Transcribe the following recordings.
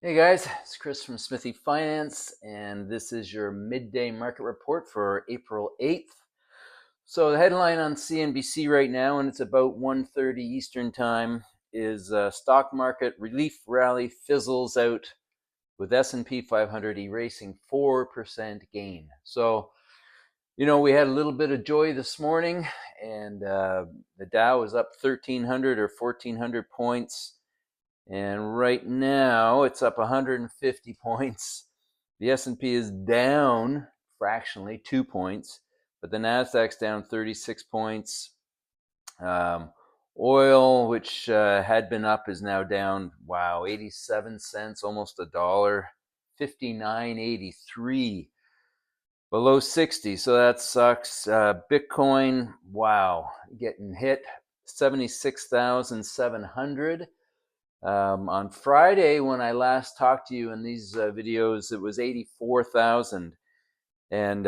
Hey guys, it's Chris from Smithy Finance, and this is your midday market report for April 8th. So the headline on CNBC right now, and it's about 1:30 Eastern Time, is stock market relief rally fizzles out with S&P 500 erasing 4% gain. So, we had a little bit of joy this morning, and the Dow was up 1,300 or 1,400 points. And right now it's up 150 points. The S&P is down fractionally 2 points, but the Nasdaq's down 36 points. Oil, which had been up, is now down, 87 cents, almost a dollar, 59.83, below 60. So that sucks. Bitcoin, getting hit 76,700. On Friday, when I last talked to you in these videos, it was 84,000. And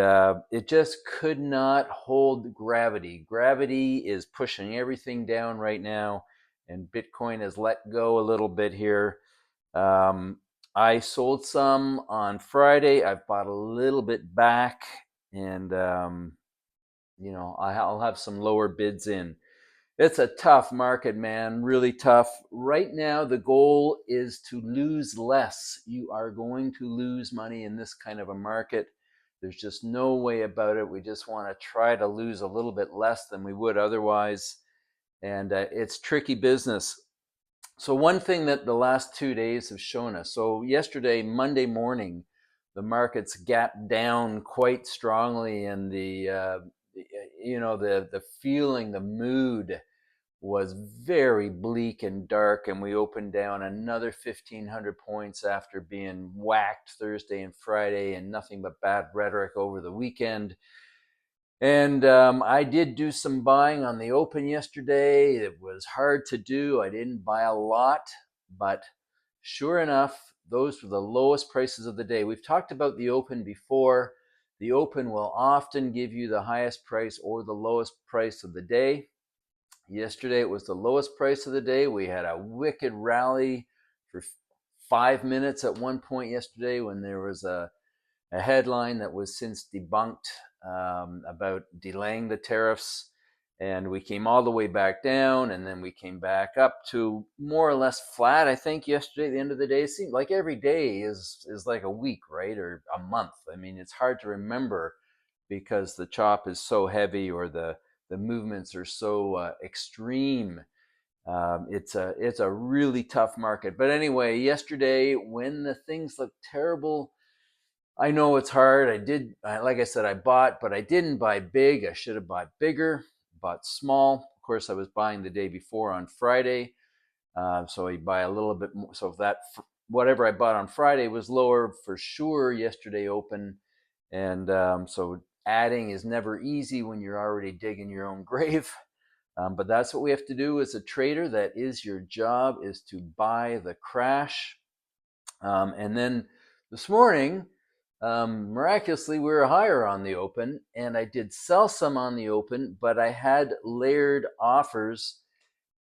it just could not hold gravity. Gravity is pushing everything down right now. And Bitcoin has let go a little bit here. I sold some on Friday. I've bought a little bit back. And, I'll have some lower bids in. It's a tough market, man, really tough. Right now, the goal is to lose less. You are going to lose money in this kind of a market. There's just no way about it. We just want to try to lose a little bit less than we would otherwise. And it's tricky business. So one thing that the last 2 days have shown us, so yesterday, Monday morning, the markets gapped down quite strongly, and the feeling, the mood was very bleak and dark, and we opened down another 1,500 points after being whacked Thursday and Friday and nothing but bad rhetoric over the weekend. And I did do some buying on the open yesterday. It was hard to do. I didn't buy a lot, but sure enough, those were the lowest prices of the day. We've talked about the open before. The open will often give you the highest price or the lowest price of the day. Yesterday it was the lowest price of the day. We had a wicked rally for 5 minutes at one point yesterday when there was a headline that was since debunked about delaying the tariffs. And we came all the way back down, and then we came back up to more or less flat, I think, yesterday at the end of the day. It seemed like every day is like a week, right? Or a month. I mean, it's hard to remember because the chop is so heavy, or the movements are so extreme. It's a really tough market. But anyway, yesterday when the things looked terrible, I know it's hard. Like I said, I bought, but I didn't buy big. I should have bought bigger, bought small. Of course, I was buying the day before on Friday. So you buy a little bit more. So that whatever I bought on Friday was lower for sure yesterday open. And so adding is never easy when you're already digging your own grave. But that's what we have to do as a trader. That is your job, is to buy the crash. And then this morning, miraculously, we were higher on the open, and I did sell some on the open, but I had layered offers,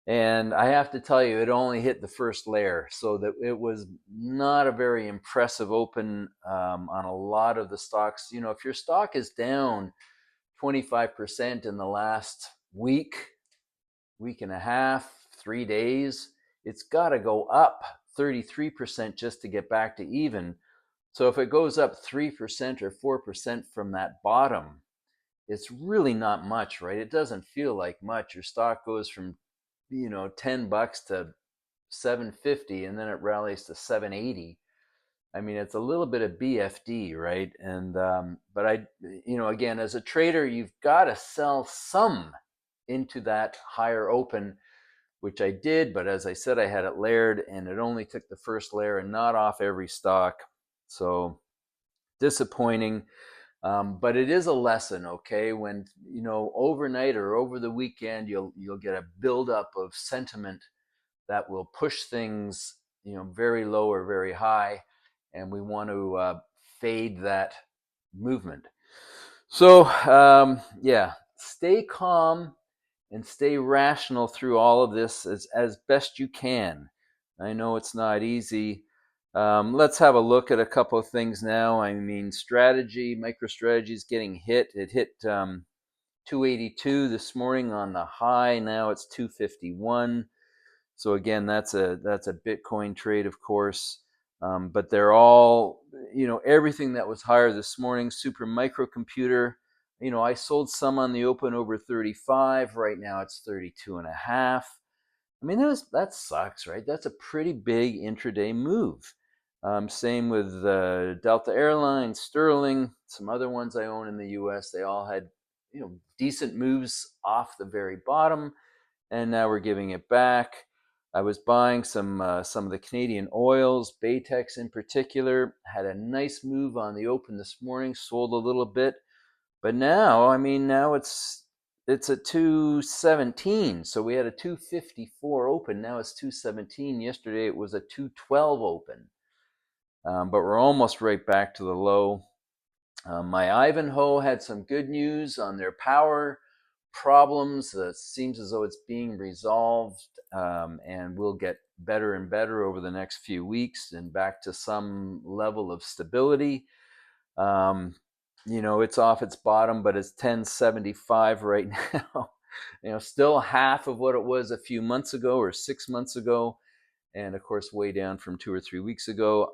and I have to tell you, it only hit the first layer, so that it was not a very impressive open on a lot of the stocks. If your stock is down 25% in the last week and a half, 3 days, it's got to go up 33% just to get back to even. So if it goes up 3% or 4% from that bottom, it's really not much, right? It doesn't feel like much. Your stock goes from, $10 to 750, and then it rallies to 780. I mean, it's a little bit of BFD, right? And but again, as a trader, you've got to sell some into that higher open, which I did. But as I said, I had it layered, and it only took the first layer and not off every stock. So disappointing. But it is a lesson, okay? When overnight or over the weekend, you'll get a buildup of sentiment that will push things, very low or very high, and we want to fade that movement. So stay calm and stay rational through all of this as best you can. I know it's not easy. Let's have a look at a couple of things now. I mean, MicroStrategy is getting hit. It hit 282 this morning on the high. Now it's 251. So again, that's a Bitcoin trade, of course. But they're all, everything that was higher this morning. Super microcomputer. I sold some on the open over 35. Right now it's 32 and a half. I mean, that sucks, right? That's a pretty big intraday move. Same with Delta Airlines, Sterling, some other ones I own in the U.S. They all had, decent moves off the very bottom, and now we're giving it back. I was buying some of the Canadian oils, Baytex in particular. Had a nice move on the open this morning, sold a little bit, but now, I mean, now it's at 217. So we had a 254 open. Now it's 217. Yesterday it was a 212 open. But we're almost right back to the low. My Ivanhoe had some good news on their power problems. It seems as though it's being resolved, and will get better and better over the next few weeks and back to some level of stability. It's off its bottom, but it's 1075 right now. Still half of what it was a few months ago or 6 months ago, and of course way down from 2 or 3 weeks ago.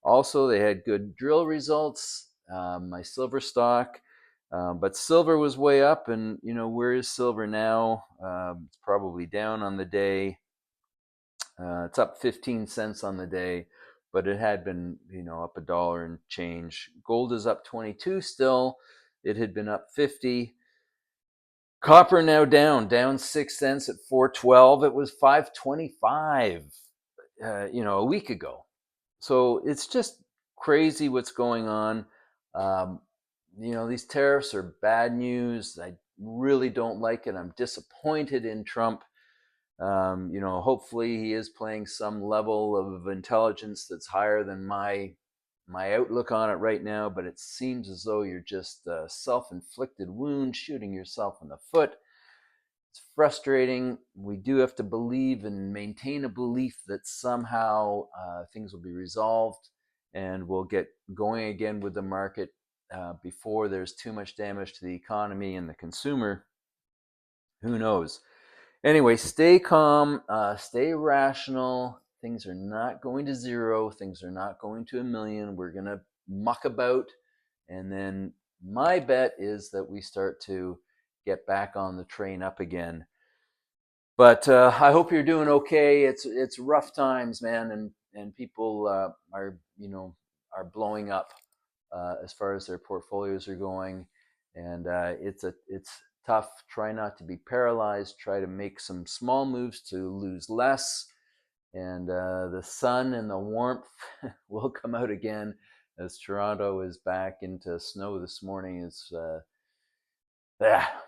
Also, they had good drill results. My silver stock, but silver was way up, and where is silver now? It's probably down on the day. It's up 15 cents on the day, but it had been, up $1 and change. Gold is up 22 still. It had been up 50. Copper now down 6 cents at 412. It was 525, a week ago. So it's just crazy what's going on. These tariffs are bad news. I really don't like it. I'm disappointed in Trump. Hopefully he is playing some level of intelligence that's higher than my outlook on it right now, but it seems as though you're just a self-inflicted wound, shooting yourself in the foot. It's frustrating. We do have to believe and maintain a belief that somehow things will be resolved and we'll get going again with the market before there's too much damage to the economy and the consumer. Who knows? Anyway, stay calm, stay rational. Things are not going to zero. Things are not going to a million. We're going to muck about. And then my bet is that we start to get back on the train up again. But I hope you're doing okay. It's rough times, man, and people are blowing up as far as their portfolios are going, and it's tough. Try not to be paralyzed. Try to make some small moves to lose less, and the sun and the warmth will come out again as Toronto is back into snow this morning. It's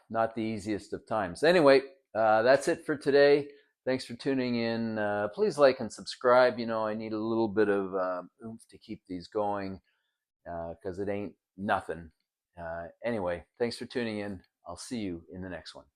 not the easiest of times. Anyway, that's it for today. Thanks for tuning in. Please like and subscribe. I need a little bit of oomph to keep these going because it ain't nothing. Anyway, thanks for tuning in. I'll see you in the next one.